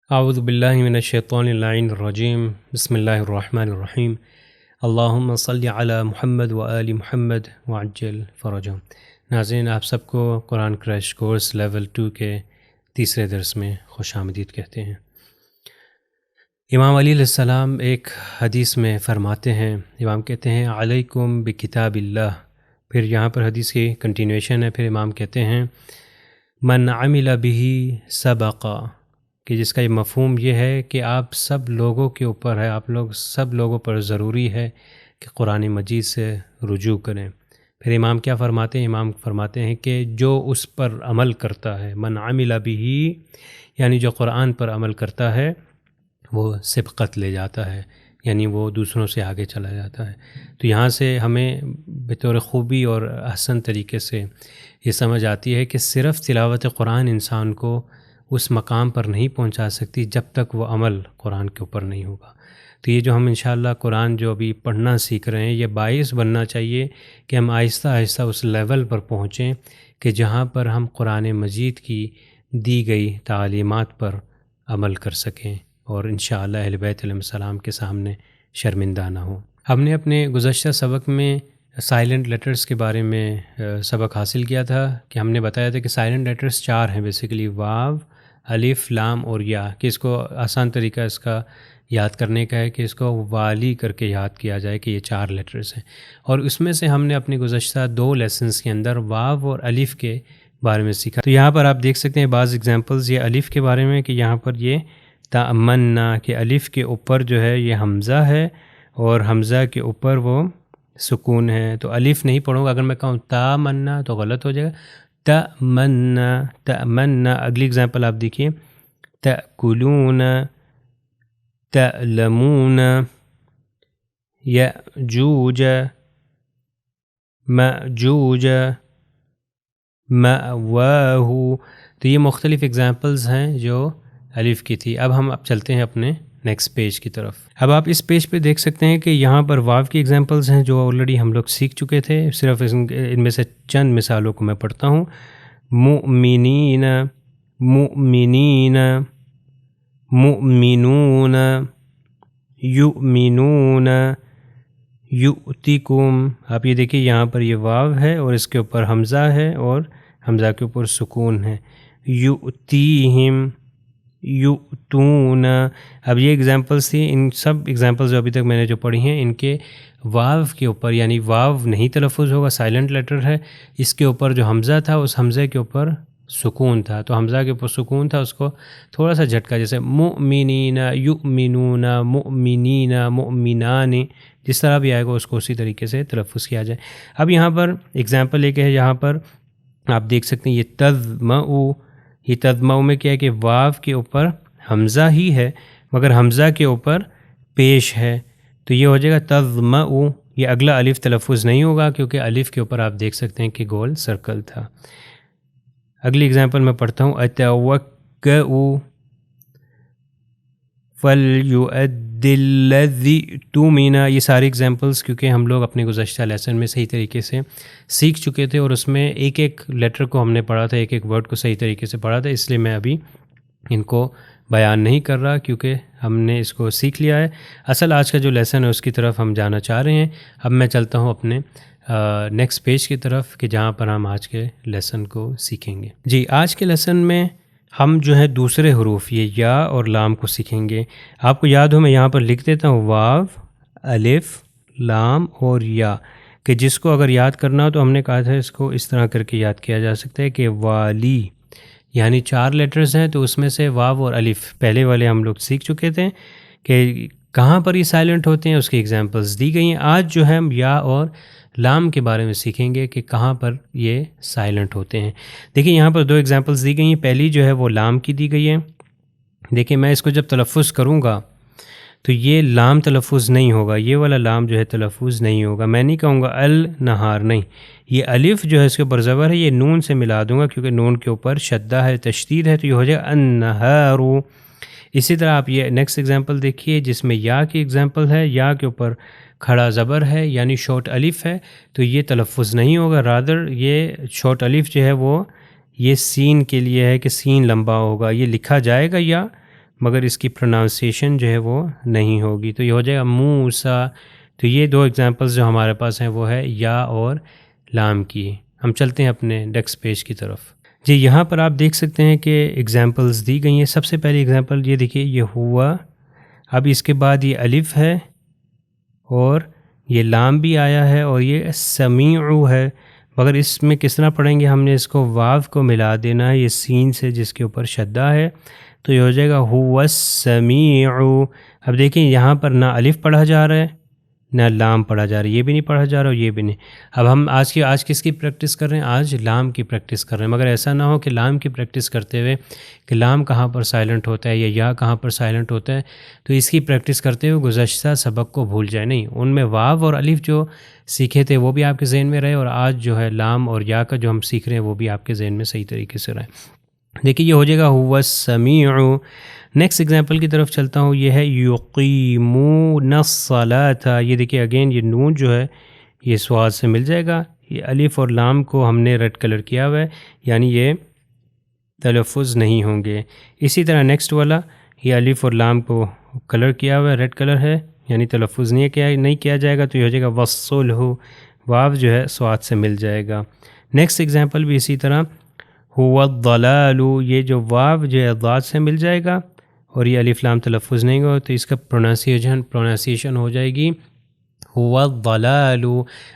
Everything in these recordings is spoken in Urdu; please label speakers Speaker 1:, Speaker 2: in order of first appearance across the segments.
Speaker 1: اعوذ باللہ من الشیطان اللعین الرجیم بسم اللہ الرحمن الرحیم اللہم صلی علی محمد و آل محمد وعجل فرجہم۔ ناظرین، آپ سب کو قرآن کریش کورس لیول 2 کے تیسرے درس میں خوش آمدید کہتے ہیں۔ امام علی علیہ السلام ایک حدیث میں فرماتے ہیں، امام کہتے ہیں علیکم بکتاب اللہ، پھر یہاں پر حدیث کی کنٹینویشن ہے، پھر امام کہتے ہیں من عمل بہ سبقا، کہ جس کا یہ مفہوم یہ ہے کہ آپ سب لوگوں کے اوپر ہے، آپ لوگ سب لوگوں پر ضروری ہے کہ قرآن مجید سے رجوع کریں۔ پھر امام کیا فرماتے ہیں؟ امام فرماتے ہیں کہ جو اس پر عمل کرتا ہے، من عمل بہ، یعنی جو قرآن پر عمل کرتا ہے وہ سبقت لے جاتا ہے، یعنی وہ دوسروں سے آگے چلا جاتا ہے۔ تو یہاں سے ہمیں بطور خوبی اور احسن طریقے سے یہ سمجھ آتی ہے کہ صرف تلاوت قرآن انسان کو اس مقام پر نہیں پہنچا سکتی جب تک وہ عمل قرآن کے اوپر نہیں ہوگا۔ تو یہ جو ہم انشاءاللہ قرآن جو ابھی پڑھنا سیکھ رہے ہیں، یہ باعث بننا چاہیے کہ ہم آہستہ آہستہ اس لیول پر پہنچیں کہ جہاں پر ہم قرآن مجید کی دی گئی تعلیمات پر عمل کر سکیں اور انشاءاللہ اہل بیت علیہ السلام کے سامنے شرمندہ نہ ہوں۔ ہم نے اپنے گزشتہ سبق میں سائلنٹ لیٹرز کے بارے میں سبق حاصل کیا تھا کہ ہم نے بتایا تھا کہ سائلنٹ لیٹرز 4 ہیں بیسیکلی، واو، الف، لام اور یا، کہ اس کو آسان طریقہ اس کا یاد کرنے کا ہے کہ اس کو والی کر کے یاد کیا جائے کہ یہ 4 لیٹرز ہیں۔ اور اس میں سے ہم نے اپنی گزشتہ 2 لیسنز کے اندر واو اور الف کے بارے میں سیکھا۔ تو یہاں پر آپ دیکھ سکتے ہیں بعض ایگزامپلز یہ الف کے بارے میں، کہ یہاں پر یہ تأمنا، کہ الف کے اوپر جو ہے یہ حمزہ ہے اور حمزہ کے اوپر وہ سکون ہے، تو الف نہیں پڑھوں گا۔ اگر میں کہوں تامنا تو غلط ہو جائے گا، تأمنا، تأمنا۔ اگلی اگزامپل آپ دیکھیے، تأکلون، تألمون، یأجوج، مأجوج، مأواہ۔ تو یہ مختلف اگزامپلز ہیں جو الف کی تھی۔ اب ہم چلتے ہیں اپنے نیکسٹ پیج کی طرف۔ اب آپ اس پیج پہ دیکھ سکتے ہیں کہ یہاں پر واو کی اگزامپلز ہیں جو آلریڈی ہم لوگ سیکھ چکے تھے، صرف ان میں سے چند مثالوں کو میں پڑھتا ہوں۔ مؤمنین، مؤمنین، مؤمنون، یؤمنون، یؤتکم۔ آپ یہ دیکھیے یہاں پر یہ واو ہے اور اس کے اوپر حمزہ ہے اور حمزہ کے اوپر سکون ہے۔ یؤتیہم، یؤتون۔ اب یہ ایگزامپلس تھی، ان سب ایگزامپلز جو ابھی تک میں نے جو پڑھی ہیں ان کے واو کے اوپر، یعنی واو نہیں تلفظ ہوگا، سائلنٹ لیٹر ہے، اس کے اوپر جو حمزہ تھا اس حمزے کے اوپر سکون تھا، تو حمزہ کے اوپر سکون تھا، اس کو تھوڑا سا جھٹکا، جیسے مؤمنین، یؤمنون، مؤمنین، مؤمنان، جس طرح بھی آئے گا اس کو اسی طریقے سے تلفظ کیا جائے۔ اب یہاں پر ایگزامپل ایک ہے، یہاں پر آپ دیکھ سکتے ہیں یہ تضمعوا، یہ تضمعوا میں کیا ہے کہ واو کے اوپر حمزہ ہی ہے مگر حمزہ کے اوپر پیش ہے، تو یہ ہو جائے گا تضمعوا۔ یہ اگلا الف تلفظ نہیں ہوگا کیونکہ الف کے اوپر آپ دیکھ سکتے ہیں کہ گول سرکل تھا۔ اگلی اگزامپل میں پڑھتا ہوں، اتوکؤ، فلیؤد الذی اؤتمن۔ یہ ساری اگزامپلس کیونکہ ہم لوگ اپنے گزشتہ لیسن میں صحیح طریقے سے سیکھ چکے تھے اور اس میں ایک ایک لیٹر کو ہم نے پڑھا تھا، ایک ایک ورڈ کو صحیح طریقے سے پڑھا تھا، اس لیے میں ابھی ان کو بیان نہیں کر رہا کیونکہ ہم نے اس کو سیکھ لیا ہے۔ اصل آج کا جو لیسن ہے اس کی طرف ہم جانا چاہ رہے ہیں۔ اب میں چلتا ہوں اپنے نیکسٹ پیج کی طرف کہ جہاں پر ہم آج کے لیسن کو سیکھیں گے۔ جی، آج کے لیسن میں ہم جو ہے دوسرے حروف یہ یا اور لام کو سیکھیں گے۔ آپ کو یاد ہو میں یہاں پر لکھ دیتا ہوں واو، الف، لام اور یا، کہ جس کو اگر یاد کرنا ہو تو ہم نے کہا تھا اس کو اس طرح کر کے یاد کیا جا سکتا ہے کہ والی، یعنی 4 لیٹرز ہیں تو اس میں سے واو اور الف پہلے والے ہم لوگ سیکھ چکے تھے کہ کہاں پر یہ سائلنٹ ہوتے ہیں، اس کی ایگزامپلس دی گئی ہیں۔ آج جو ہے ہم یا اور لام کے بارے میں سیکھیں گے کہ کہاں پر یہ سائلنٹ ہوتے ہیں۔ دیکھیں یہاں پر 2 ایگزامپلس دی گئی ہیں، پہلی جو ہے وہ لام کی دی گئی ہے۔ دیکھیں میں اس کو جب تلفظ کروں گا تو یہ لام تلفظ نہیں ہوگا، یہ والا لام جو ہے تلفظ نہیں ہوگا، میں نہیں کہوں گا النہار، نہیں، یہ الف جو ہے اس کے اوپر زبر ہے، یہ نون سے ملا دوں گا کیونکہ نون کے اوپر شدہ ہے، تشدید ہے، تو یہ ہو جائے گا النہار۔ اسی طرح آپ یہ نیکسٹ ایگزامپل دیکھیے جس میں یا کی ایگزامپل ہے، یا کے اوپر کھڑا زبر ہے یعنی شارٹ الف ہے، تو یہ تلفظ نہیں ہوگا، رادر یہ شارٹ الف جو ہے وہ یہ سین کے لیے ہے کہ سین لمبا ہوگا، یہ لکھا جائے گا یا، مگر اس کی پروناؤنسیشن جو ہے وہ نہیں ہوگی، تو یہ ہو جائے گا موسیٰ۔ تو یہ دو ایگزامپلس جو ہمارے پاس ہیں وہ ہے یا اور لام کی۔ ہم چلتے ہیں اپنے نیکسٹ پیج کی طرف۔ جی یہاں پر آپ دیکھ سکتے ہیں کہ ایگزامپلس دی گئی ہیں۔ سب سے پہلی ایگزامپل یہ دیکھیے، یہ ہوا، اب اس کے بعد یہ الف ہے اور یہ لام بھی آیا ہے اور یہ سمیع ہے، مگر اس میں کس طرح پڑھیں گے؟ ہم نے اس کو واو کو ملا دینا ہے یہ سین سے جس کے اوپر شدہ ہے، تو یہ ہو جائے گا هو السمیع۔ اب دیکھیں یہاں پر نہ الف پڑھا جا رہا ہے نہ لام پڑھا جا رہا ہے، یہ بھی نہیں پڑھا جا رہا اور یہ بھی نہیں۔ اب ہم آج کس کی پریکٹس کر رہے ہیں؟ آج لام کی پریکٹس کر رہے ہیں، مگر ایسا نہ ہو کہ لام کی پریکٹس کرتے ہوئے کہ لام کہاں پر سائلنٹ ہوتا ہے یا کہاں پر سائلنٹ ہوتا ہے، تو اس کی پریکٹس کرتے ہوئے گزشتہ سبق کو بھول جائے نہیں۔ ان میں واو اور الف جو سیکھے تھے وہ بھی آپ کے ذہن میں رہے، اور آج جو ہے لام اور یا کا جو ہم سیکھ رہے ہیں وہ بھی آپ کے ذہن میں صحیح طریقے سے رہے۔ دیکھیے یہ ہو جائے گا هو السمیع۔ نیکسٹ ایگزامپل کی طرف چلتا ہوں، یہ ہے یقیمون الصلاۃ۔ یہ دیکھیے اگین یہ نون جو ہے یہ سواد سے مل جائے گا، یہ الف اور لام کو ہم نے ریڈ کلر کیا ہوا ہے، یعنی یہ تلفظ نہیں ہوں گے۔ اسی طرح نیکسٹ والا یہ الف اور لام کو کلر کیا ہوا ہے، ریڈ کلر ہے، یعنی تلفظ نہیں کیا جائے گا، تو یہ ہو جائے گا والصلح، واو جو ہے سواد سے مل جائے گا۔ نیکسٹ ایگزامپل بھی اسی طرح هو الضلال، یہ جو واو جو ہے ضاد سے مل جائے گا اور یہ الف لام تلفظ نہیں ہوگا، تو اس کا پروننسیشن ہو جائے گی هو الضلال۔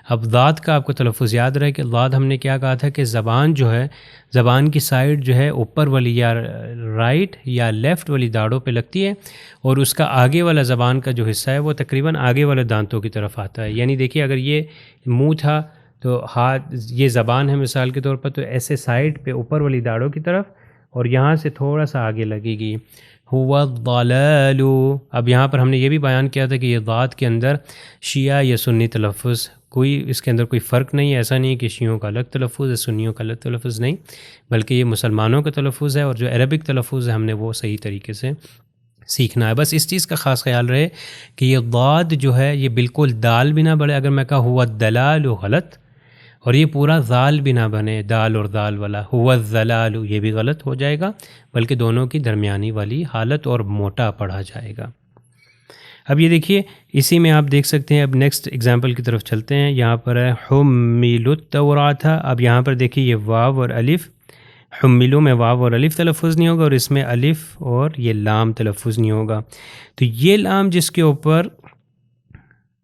Speaker 1: اب ضاد کا آپ کو تلفظ یاد رہے کہ ضاد ہم نے کیا کہا تھا کہ زبان جو ہے، زبان کی سائڈ جو ہے اوپر والی یا رائٹ یا لیفٹ والی داڑوں پہ لگتی ہے، اور اس کا آگے والا زبان کا جو حصہ ہے وہ تقریباً آگے والے دانتوں کی طرف آتا ہے۔ یعنی دیکھیے اگر یہ منہ تھا تو ہاتھ، یہ زبان ہے مثال کے طور پر، تو ایسے سائڈ پہ اوپر والی داڑوں کی طرف، اور یہاں سے تھوڑا سا آگے لگے گی هو الضلال۔ اب یہاں پر ہم نے یہ بھی بیان کیا تھا کہ یہ ضاد کے اندر شیعہ یا سنی تلفظ کوئی اس کے اندر کوئی فرق نہیں ہے، ایسا نہیں ہے کہ شیعوں کا الگ تلفظ ہے سنیوں کا الگ تلفظ، نہیں، بلکہ یہ مسلمانوں کا تلفظ ہے، اور جو عربک تلفظ ہے ہم نے وہ صحیح طریقے سے سیکھنا ہے۔ بس اس چیز کا خاص خیال رہے کہ یہ ضاد جو ہے یہ بالکل دال بھی نہ بڑھے، اگر میں کہا هو الدلال غلط، اور یہ پورا ذال بھی نہ بنے دال اور دال والا، هو الذلال یہ بھی غلط ہو جائے گا، بلکہ دونوں کی درمیانی والی حالت اور موٹا پڑھا جائے گا۔ اب یہ دیکھیے اسی میں آپ دیکھ سکتے ہیں، اب نیکسٹ ایگزامپل کی طرف چلتے ہیں۔ یہاں پر ہے حملوا التوراۃ، اب یہاں پر دیکھیے یہ واو اور الف، حملوا میں واو اور الف تلفظ نہیں ہوگا، اور اس میں الف اور یہ لام تلفظ نہیں ہوگا، تو یہ لام جس کے اوپر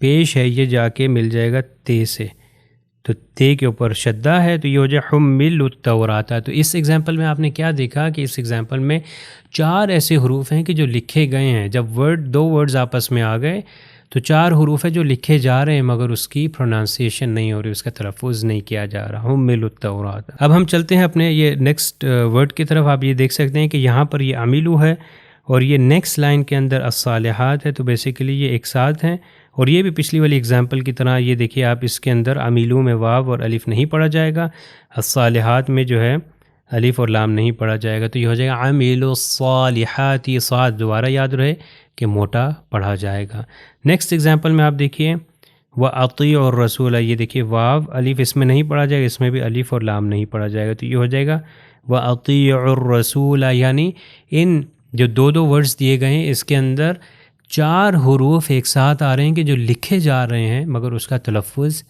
Speaker 1: پیش ہے یہ جا کے مل جائے گا تے سے، تو تے کے اوپر شدہ ہے، تو یہ ہو جائے حملوا التوراۃ۔ تو اس ایگزامپل میں آپ نے کیا دیکھا کہ اس ایگزامپل میں 4 ایسے حروف ہیں کہ جو لکھے گئے ہیں، جب دو ورڈز آپس میں آ گئے تو 4 حروف ہیں جو لکھے جا رہے ہیں مگر اس کی پروننسیشن نہیں ہو رہی، اس کا تلفظ نہیں کیا جا رہا، حملوا التوراۃ۔ اب ہم چلتے ہیں اپنے یہ نیکسٹ ورڈ کی طرف۔ آپ یہ دیکھ سکتے ہیں کہ یہاں پر یہ عملوا ہے اور یہ نیکسٹ لائن کے اندر الصالحات ہے، تو بیسیکلی یہ ایک ساتھ ہیں، اور یہ بھی پچھلی والی ایگزامپل کی طرح یہ دیکھیے آپ اس کے اندر عملوا میں واو اور الف نہیں پڑھا جائے گا، الصالحات میں جو ہے الف اور لام نہیں پڑھا جائے گا، تو یہ ہو جائے گا عملوا الصالحات، یہ صاد دوبارہ یاد رہے کہ موٹا پڑھا جائے گا۔ نیکسٹ ایگزامپل میں آپ دیکھیے وَأَطِيعُوا الرَّسُولَ، یہ دیکھیے واو الف اس میں نہیں پڑھا جائے گا، اس میں بھی الف اور لام نہیں پڑھا جائے گا، تو یہ ہو جائے گا وَأَطِيعُوا الرَّسُولَ۔ یعنی ان جو دو ورڈز دیے گئے ہیں اس کے اندر 4 حروف ایک ساتھ آ رہے ہیں کہ جو لکھے جا رہے ہیں مگر اس کا تلفظ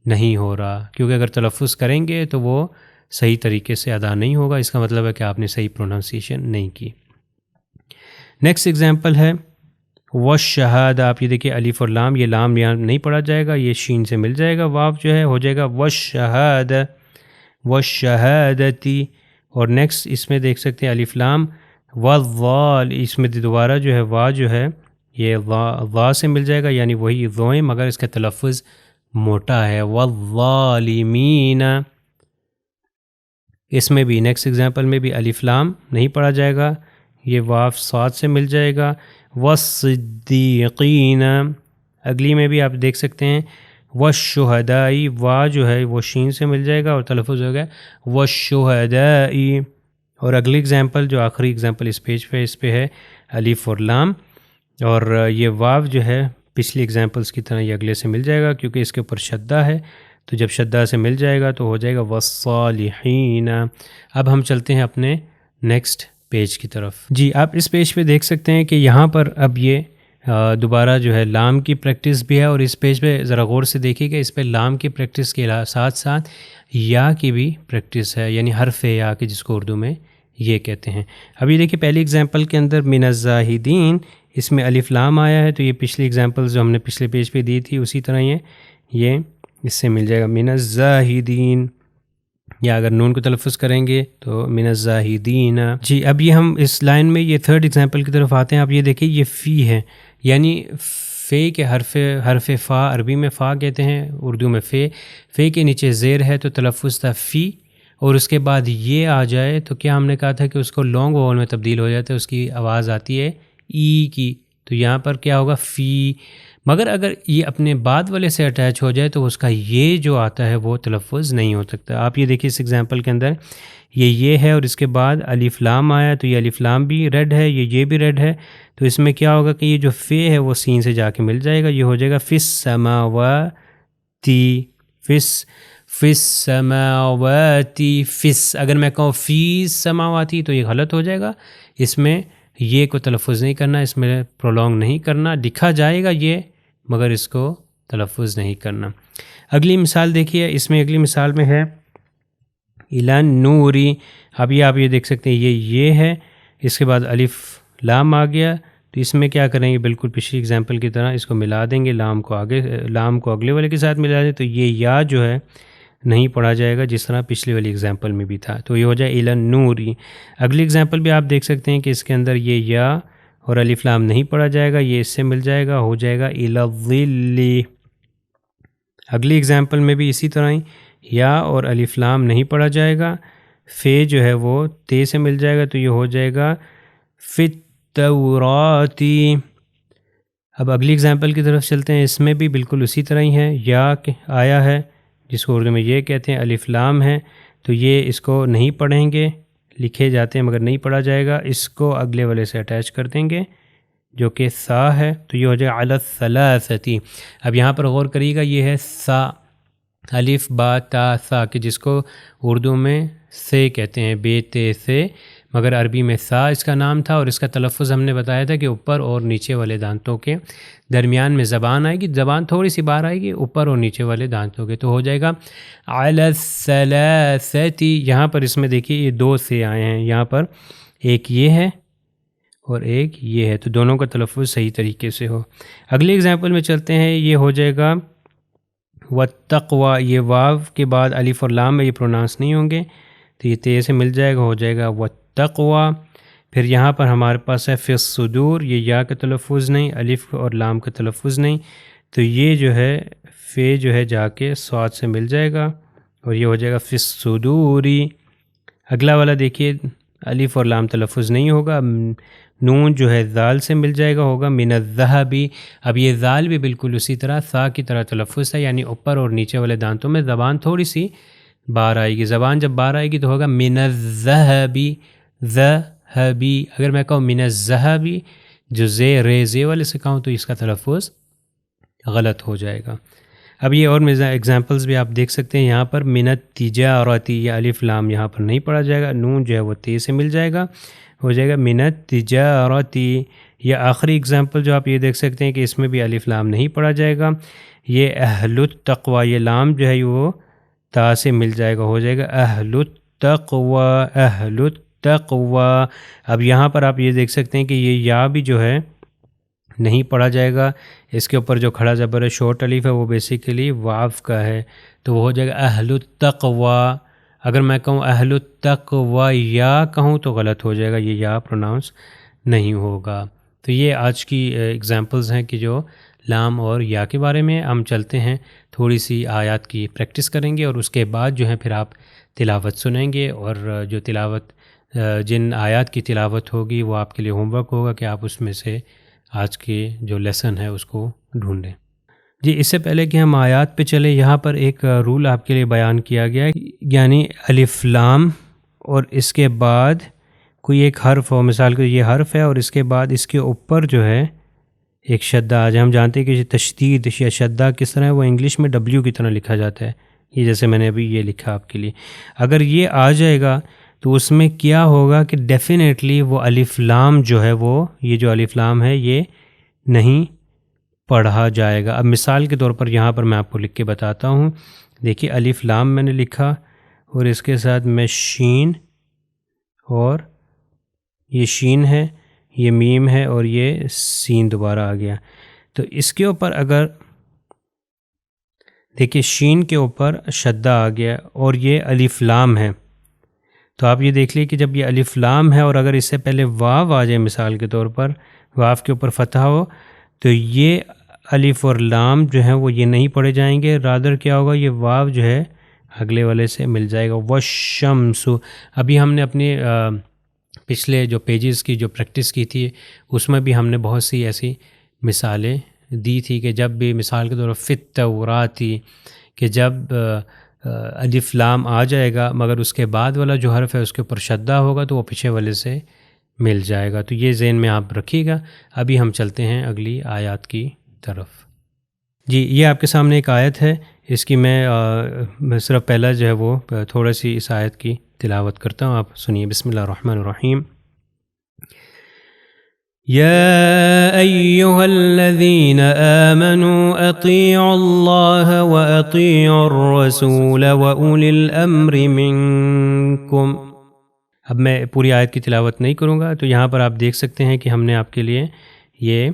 Speaker 1: نہیں ہو رہا، کیونکہ اگر تلفظ کریں گے تو وہ صحیح طریقے سے ادا نہیں ہوگا، اس کا مطلب ہے کہ آپ نے صحیح پروننسیشن نہیں کی۔ نیکسٹ ایگزامپل ہے والشہادہ، آپ یہ دیکھیے الف اور لام، یہ لام یہاں نہیں پڑھا جائے گا، یہ شین سے مل جائے گا، واو جو ہے ہو جائے گا والشہادہ، والشہادتی، اور نیکسٹ اس میں دیکھ سکتے ہیں الف لام والضال، اس میں دوبارہ جو ہے وا جو ہے یہ وا سے مل جائے گا، یعنی وہی ضوئیں مگر اس کا تلفظ موٹا ہے، والظالمین۔ اس میں بھی نیکسٹ ایگزامپل میں بھی الف لام نہیں پڑھا جائے گا، یہ واف صاد سے مل جائے گا، والصدیقین۔ اگلی میں بھی آپ دیکھ سکتے ہیں والشہدائی، وا جو ہے وہ شین سے مل جائے گا اور تلفظ ہو گیا والشہدائی۔ اور اگلی ایگزامپل جو آخری ایگزامپل اس پیج پہ اس پہ ہے الف اور لام، اور یہ واو جو ہے پچھلی ایگزامپلس کی طرح یہ اگلے سے مل جائے گا کیونکہ اس کے اوپر شدہ ہے، تو جب شدہ سے مل جائے گا تو ہو جائے گا والصالحین۔ اب ہم چلتے ہیں اپنے نیکسٹ پیج کی طرف. جی آپ اس پیج پہ دیکھ سکتے ہیں کہ یہاں پر اب یہ دوبارہ جو ہے لام کی پریکٹس بھی ہے، اور اس پیج پہ ذرا غور سے دیکھیے کہ اس پہ لام کی پریکٹس کے ساتھ ساتھ یا کی بھی پریکٹس ہے، یعنی حرف یا کے جس کو اردو میں یہ کہتے ہیں. ابھی دیکھیے پہلی اگزامپل کے اندر من الزاہدین اس میں الف لام آیا ہے، تو یہ پچھلی اگزامپل جو ہم نے پچھلے پیج پہ دی تھی اسی طرح یہ اس سے مل جائے گا من الزاہدین، یا اگر نون کو تلفظ کریں گے تو من الزاہدین. جی اب یہ ہم اس لائن میں یہ تھرڈ اگزامپل کی طرف آتے ہیں. آپ یہ دیکھیں یہ فی ہے، یعنی فے کے حرف فا عربی میں فا کہتے ہیں، اردو میں فے کے نیچے زیر ہے تو تلفظ تھا فی، اور اس کے بعد یہ آ جائے تو کیا ہم نے کہا تھا کہ اس کو لانگ وول میں تبدیل ہو جاتا ہے، اس کی آواز آتی ہے ای کی، تو یہاں پر کیا ہوگا فی. مگر اگر یہ اپنے بعد والے سے اٹیچ ہو جائے تو اس کا یہ جو آتا ہے وہ تلفظ نہیں ہو سکتا. آپ یہ دیکھیے اس ایگزامپل کے اندر یہ ہے اور اس کے بعد الف لام آیا، تو یہ الف لام بھی ریڈ ہے، یہ بھی ریڈ ہے، تو اس میں کیا ہوگا کہ یہ جو فے ہے وہ سین سے جا کے مل جائے گا، یہ ہو جائے گا فس سماواتی، فس سماواتی فس. اگر میں کہوں فی سماواتی تو یہ غلط ہو جائے گا، اس میں یہ کو تلفظ نہیں کرنا، اس میں پرولونگ نہیں کرنا، لکھا جائے گا یہ مگر اس کو تلفظ نہیں کرنا. اگلی مثال دیکھیے، اس میں اگلی مثال میں ہے اِلَى نوری. ابھی آپ یہ دیکھ سکتے ہیں یہ ہے، اس کے بعد الف لام آ گیا، تو اس میں کیا کریں گے، بالکل پچھلی اگزامپل کی طرح اس کو ملا دیں گے، لام کو اگلے والے کے ساتھ ملا دیں، تو یہ یا جو ہے نہیں پڑھا جائے گا جس طرح پچھلی والی اگزامپل میں بھی تھا، تو یہ ہو جائے اِلَى نوری. اگلی اگزامپل بھی آپ دیکھ سکتے ہیں کہ اس کے اندر یہ یا اور الف لام نہیں پڑھا جائے گا، یہ اس سے مل جائے گا، ہو جائے گا اِلَى الظِّلِّ. اگلی اگزامپل میں بھی اسی طرح ہی یا اور الف لام نہیں پڑھا جائے گا، فے جو ہے وہ تے سے مل جائے گا، تو یہ ہو جائے گا فِي التوراتی. اب اگلی اگزامپل کی طرف چلتے ہیں، اس میں بھی بالکل اسی طرح ہی ہے، یا آیا ہے جس کو اردو میں یہ کہتے ہیں، الف لام ہے، تو یہ اس کو نہیں پڑھیں گے، لکھے جاتے ہیں مگر نہیں پڑھا جائے گا، اس کو اگلے والے سے اٹیچ کر دیں گے جو کہ سا ہے، تو یہ ہو جائے گا علی الثلاثتی. اب یہاں پر غور کریے گا، یہ ہے سا، الف با تا سا، کہ جس کو اردو میں سے کہتے ہیں، بے تے سے، مگر عربی میں سا اس کا نام تھا، اور اس کا تلفظ ہم نے بتایا تھا کہ اوپر اور نیچے والے دانتوں کے درمیان میں زبان آئے گی، زبان تھوڑی سی باہر آئے گی اوپر اور نیچے والے دانتوں کے، تو ہو جائے گا علی الثلاثتی. یہاں پر اس میں دیکھیے یہ دو سے آئے ہیں، یہاں پر ایک یہ ہے اور ایک یہ ہے، تو دونوں کا تلفظ صحیح طریقے سے ہو. اگلی اگزامپل میں چلتے ہیں، یہ ہو جائے گا وَالتَّقْوَى. یہ واو کے بعد الف اور لام میں یہ پروناؤنس نہیں ہوں گے، تو یہ تے سے مل جائے گا، ہو جائے گا وَالتَّقْوَى. پھر یہاں پر ہمارے پاس ہے فِي الصُّدُور، یہ یا کا تلفظ نہیں، الف اور لام کا تلفظ نہیں، تو یہ جو ہے فے جو ہے جا کے صاد سے مل جائے گا، اور یہ ہو جائے گا فِي الصُّدُورِ. اگلا والا دیکھیے الف اور لام تلفظ نہیں ہوگا، نون جو ہے ذال سے مل جائے گا، ہوگا من الذهب. اب یہ ذال بھی بالکل اسی طرح سا کی طرح تلفظ ہے، یعنی اوپر اور نیچے والے دانتوں میں زبان تھوڑی سی باہر آئے گی، زبان جب باہر آئے گی تو ہوگا من الذهب ذهب. اگر میں کہوں من الذهب جو زے والے سے کہوں تو اس کا تلفظ غلط ہو جائے گا. اب یہ اور ایگزامپلس بھی آپ دیکھ سکتے ہیں، یہاں پر من التجارتی، یا الف لام یہاں پر نہیں پڑھا جائے گا، نون جو ہے وہ تے سے مل جائے گا، ہو جائے گا من التجارتی. یا آخری اگزامپل جو آپ یہ دیکھ سکتے ہیں کہ اس میں بھی الف لام نہیں پڑھا جائے گا، یہ اہل التقوی، یہ لام جو ہے وہ تا سے مل جائے گا، ہو جائے گا اہل التقوی، اہل التقوی. اب یہاں پر آپ یہ دیکھ سکتے ہیں کہ یہ یا بھی جو ہے نہیں پڑھا جائے گا، اس کے اوپر جو کھڑا زبر ہے شورٹ الف ہے وہ بیسیکلی واو کا ہے، تو وہ ہو جائے گا اہل التقوی. اگر میں کہوں اہل التقوی یا کہوں تو غلط ہو جائے گا، یہ یا پروناؤنس نہیں ہوگا. تو یہ آج کی ایگزامپلز ہیں کہ جو لام اور یا کے بارے میں. ہم چلتے ہیں تھوڑی سی آیات کی پریکٹس کریں گے، اور اس کے بعد جو ہے پھر آپ تلاوت سنیں گے، اور جو تلاوت جن آیات کی تلاوت ہوگی وہ آپ کے لیے ہوم ورک ہوگا کہ آپ اس میں سے آج کے جو لیسن ہے اس کو ڈھونڈیں. جی اس سے پہلے کہ ہم آیات پہ چلیں، یہاں پر ایک رول آپ کے لیے بیان کیا گیا ہے، یعنی الف لام اور اس کے بعد کوئی ایک حرف ہو، مثال کے یہ حرف ہے اور اس کے بعد اس کے اوپر جو ہے ایک شدہ آ جائے. ہم جانتے ہیں کہ تشدید یا شدہ کس طرح ہے، وہ انگلش میں ڈبلیو کی طرح لکھا جاتا ہے، یہ جیسے میں نے ابھی یہ لکھا آپ کے لیے. اگر یہ آ جائے گا تو اس میں کیا ہوگا کہ ڈیفینیٹلی وہ الف لام جو ہے وہ یہ جو الف لام ہے یہ نہیں پڑھا جائے گا۔ اب مثال کے طور پر یہاں پر میں آپ کو لکھ کے بتاتا ہوں۔ دیکھیے الف لام میں نے لکھا اور اس کے ساتھ میں شین، اور یہ شین ہے، یہ میم ہے، اور یہ سین دوبارہ آ گیا۔ تو اس کے اوپر اگر دیکھیے شین کے اوپر شدہ آ گیا اور یہ الف لام ہے، تو آپ یہ دیکھ لیے کہ جب یہ الف لام ہے اور اگر اس سے پہلے واو آ جائے مثال کے طور پر، واو کے اوپر فتح ہو، تو یہ الف اور لام جو ہیں وہ یہ نہیں پڑھے جائیں گے، رادر کیا ہوگا، یہ واو جو ہے اگلے والے سے مل جائے گا۔ والشمس، ابھی ہم نے اپنے پچھلے جو پیجز کی جو پریکٹس کی تھی اس میں بھی ہم نے بہت سی ایسی مثالیں دی تھی کہ جب بھی مثال کے طور پر فی التوراۃ، کہ جب الف لام آ جائے گا مگر اس کے بعد والا جو حرف ہے اس کے اوپر شدہ ہوگا تو وہ پیچھے والے سے مل جائے گا۔ تو یہ ذہن میں آپ رکھیے گا۔ ابھی ہم چلتے ہیں اگلی آیات کی طرف۔ جی یہ آپ کے سامنے ایک آیت ہے، اس کی میں صرف پہلا جو ہے وہ تھوڑا سی اس آیت کی تلاوت کرتا ہوں، آپ سنیے۔ بسم اللہ الرحمن الرحیم۔ يا أيها الذين آمنوا أطيعوا الله وأطيعوا الرسول وأولي الأمر منكم۔ اب میں پوری آیت کی تلاوت نہیں کروں گا، تو یہاں پر آپ دیکھ سکتے ہیں کہ ہم نے آپ کے لیے یہ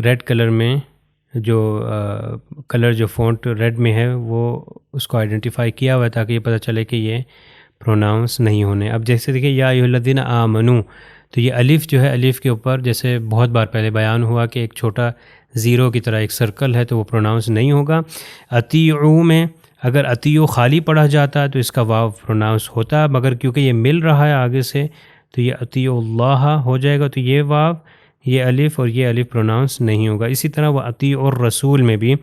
Speaker 1: ریڈ کلر میں جو کلر جو فونٹ ریڈ میں ہے وہ اس کو آئیڈینٹیفائی کیا ہوا ہے تاکہ یہ پتہ چلے کہ یہ پروناؤنس نہیں ہونے۔ اب جیسے دیکھیں یا ایھا الذین آمنو، تو یہ الف جو ہے الف کے اوپر جیسے بہت بار پہلے بیان ہوا کہ ایک چھوٹا زیرو کی طرح ایک سرکل ہے، تو وہ پروناؤنس نہیں ہوگا۔ اطیعوا میں اگر اطیعوا خالی پڑھا جاتا ہے تو اس کا واو پروناؤنس ہوتا ہے، مگر کیونکہ یہ مل رہا ہے آگے سے تو یہ اطیعوا اللہ ہو جائے گا، تو یہ واو، یہ الف اور یہ الف پروناؤنس نہیں ہوگا۔ اسی طرح وہ اطیعوا الرسول میں بھی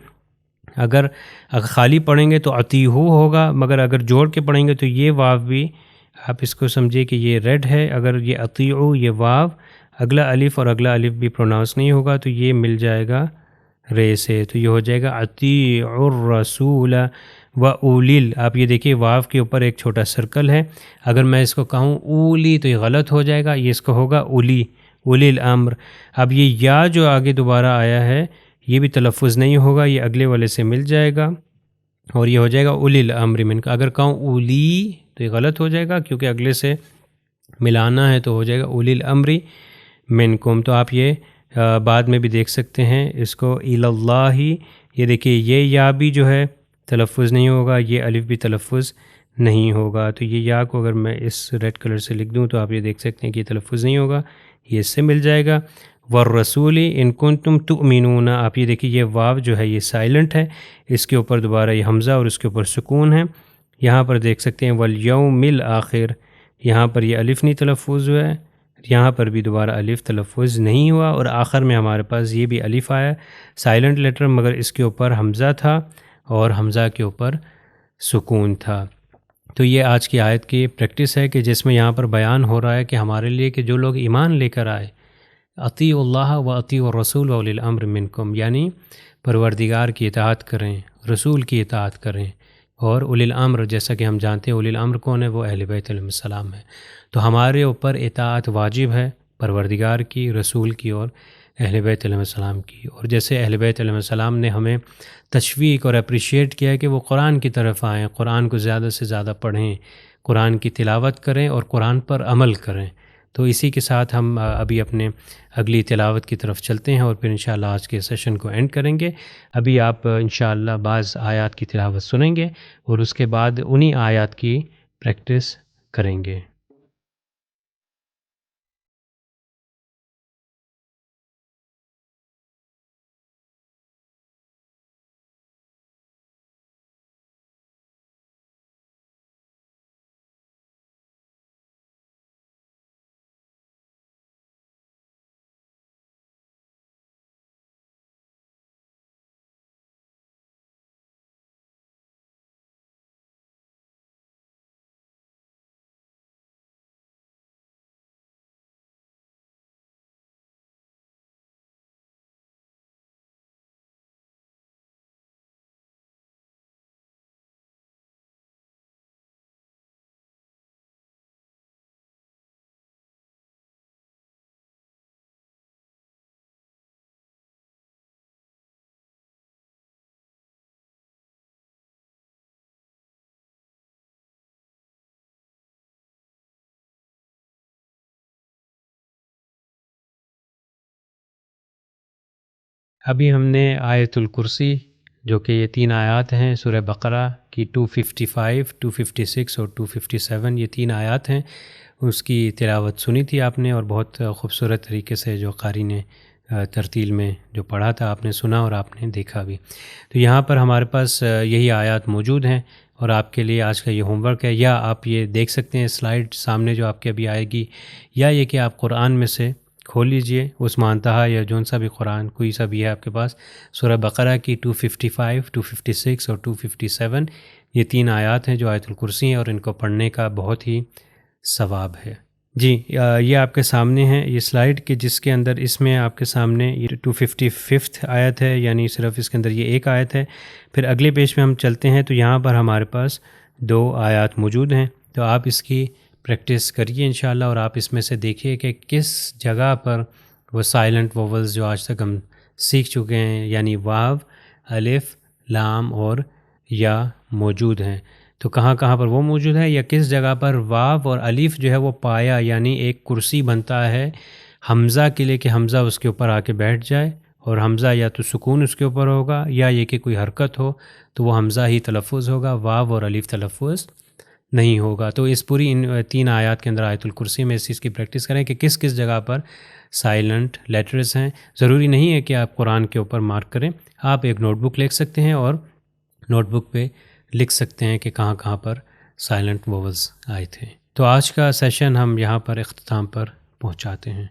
Speaker 1: اگر خالی پڑھیں گے تو اطیعوا ہوگا، مگر اگر جوڑ کے پڑھیں گے تو یہ واو بھی آپ اس کو سمجھے کہ یہ ریڈ ہے، اگر یہ اطیعوا یہ واو اگلا الف اور اگلا الف بھی پروناؤنس نہیں ہوگا تو یہ مل جائے گا رے سے، تو یہ ہو جائے گا اطیعوا الرسول و اولیل۔ آپ یہ دیکھیے واو کے اوپر ایک چھوٹا سرکل ہے، اگر میں اس کو کہوں اولی تو یہ غلط ہو جائے گا، یہ اس کو ہوگا اولی، اولی الامر۔ اب یہ یا جو آگے دوبارہ آیا ہے یہ بھی تلفظ نہیں ہوگا، یہ اگلے والے سے مل جائے گا اور یہ ہو جائے گا اولی الامر منکم۔ اگر کہوں اولی تو یہ غلط ہو جائے گا کیونکہ اگلے سے ملانا ہے، تو ہو جائے گا اولی الامر منکم۔ تو آپ یہ بعد میں بھی دیکھ سکتے ہیں اس کو الی اللہ، یہ دیکھیے یہ یا بھی جو ہے تلفظ نہیں ہوگا، یہ الف بھی تلفظ نہیں ہوگا، تو یہ یا کو اگر میں اس ریڈ کلر سے لکھ دوں تو آپ یہ دیکھ سکتے ہیں کہ یہ تلفظ نہیں ہوگا، یہ اس سے مل جائے گا۔ والرسول ان کنتم تؤمنون، آپ یہ دیکھیے یہ واو جو ہے یہ سائلنٹ ہے، اس کے اوپر دوبارہ یہ حمزہ اور اس کے اوپر سکون ہے۔ یہاں پر دیکھ سکتے ہیں والیوم الآخر، یہاں پر یہ الف نہیں تلفظ ہوا ہے، یہاں پر بھی دوبارہ الف تلفظ نہیں ہوا، اور آخر میں ہمارے پاس یہ بھی الف آیا سائلنٹ لیٹر، مگر اس کے اوپر حمزہ تھا اور حمزہ کے اوپر سکون تھا۔ تو یہ آج کی آیت کی پریکٹس ہے کہ جس میں یہاں پر بیان ہو رہا ہے کہ ہمارے لیے کہ جو لوگ ایمان لے کر آئے، اطیعوا اللہ و اطیعوا الرسول و اولی الامر منکم، یعنی پروردگار کی اطاعت کریں، رسول کی اطاعت کریں، اور اولی الامر جیسا کہ ہم جانتے ہیں اولی الامر کون ہے، وہ اہل بیت علیہ السلام ہے۔ تو ہمارے اوپر اطاعت واجب ہے پروردگار کی، رسول کی اور اہل بیت علیہ السلام کی۔ اور جیسے اہل بیت علیہ السلام نے ہمیں تشویق اور اپریشیٹ کیا ہے کہ وہ قرآن کی طرف آئیں، قرآن کو زیادہ سے زیادہ پڑھیں، قرآن کی تلاوت کریں اور قرآن پر عمل کریں۔ تو اسی کے ساتھ ہم ابھی اپنے اگلی تلاوت کی طرف چلتے ہیں اور پھر انشاءاللہ آج کے سیشن کو اینڈ کریں گے۔ ابھی آپ انشاءاللہ بعض آیات کی تلاوت سنیں گے اور اس کے بعد انہی آیات کی پریکٹس کریں گے۔ ابھی ہم نے آیت الکرسی جو کہ یہ 3 آیات ہیں سورہ بقرہ کی 255, 256 اور 257، یہ 3 آیات ہیں، اس کی تلاوت سنی تھی آپ نے، اور بہت خوبصورت طریقے سے جو قاری نے ترتیل میں جو پڑھا تھا آپ نے سنا اور آپ نے دیکھا بھی۔ تو یہاں پر ہمارے پاس یہی آیات موجود ہیں، اور آپ کے لیے آج کا یہ ہوم ورک ہے، یا آپ یہ دیکھ سکتے ہیں سلائیڈ سامنے جو آپ کے ابھی آئے گی، یا یہ کہ آپ قرآن میں سے کھول لیجئے اس مانتہا یا جون سا بھی قرآن کوئی سا بھی ہے آپ کے پاس، سورہ بقرہ کی 255, 256 اور 257، یہ 3 آیات ہیں جو آیت الکرسی ہیں، اور ان کو پڑھنے کا بہت ہی ثواب ہے۔ جی یہ آپ کے سامنے ہے یہ سلائیڈ کہ جس کے اندر اس میں آپ کے سامنے یہ 255 آیت ہے، یعنی صرف اس کے اندر یہ ایک آیت ہے۔ پھر اگلے پیج میں ہم چلتے ہیں تو یہاں پر ہمارے پاس 2 آیات موجود ہیں، تو آپ اس کی پریکٹس کریے انشاءاللہ، اور آپ اس میں سے دیکھیے کہ کس جگہ پر وہ سائلنٹ ووولز جو آج تک ہم سیکھ چکے ہیں، یعنی واو، الف، لام اور یا موجود ہیں، تو کہاں کہاں پر وہ موجود ہے، یا کس جگہ پر واو اور الف جو ہے وہ پایا، یعنی ایک کرسی بنتا ہے حمزہ کے لیے کہ حمزہ اس کے اوپر آ کے بیٹھ جائے، اور حمزہ یا تو سکون اس کے اوپر ہوگا، یا یہ کہ کوئی حرکت ہو تو وہ حمزہ ہی تلفظ ہوگا، واو اور الف تلفظ نہیں ہوگا۔ تو اس پوری ان 3 آیات کے اندر آیت الکرسی میں اس چیز کی پریکٹس کریں کہ کس کس جگہ پر سائلنٹ لیٹرز ہیں۔ ضروری نہیں ہے کہ آپ قرآن کے اوپر مارک کریں، آپ ایک نوٹ بک لکھ سکتے ہیں اور نوٹ بک پہ لکھ سکتے ہیں کہ کہاں کہاں پر سائلنٹ ووولز آئے تھے۔ تو آج کا سیشن ہم یہاں پر اختتام پر پہنچاتے ہیں۔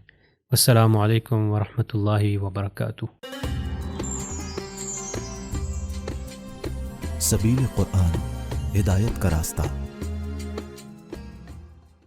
Speaker 1: السلام علیکم ورحمۃ اللہ وبرکاتہ۔
Speaker 2: سبیل قرآن، ہدایت کا راستہ۔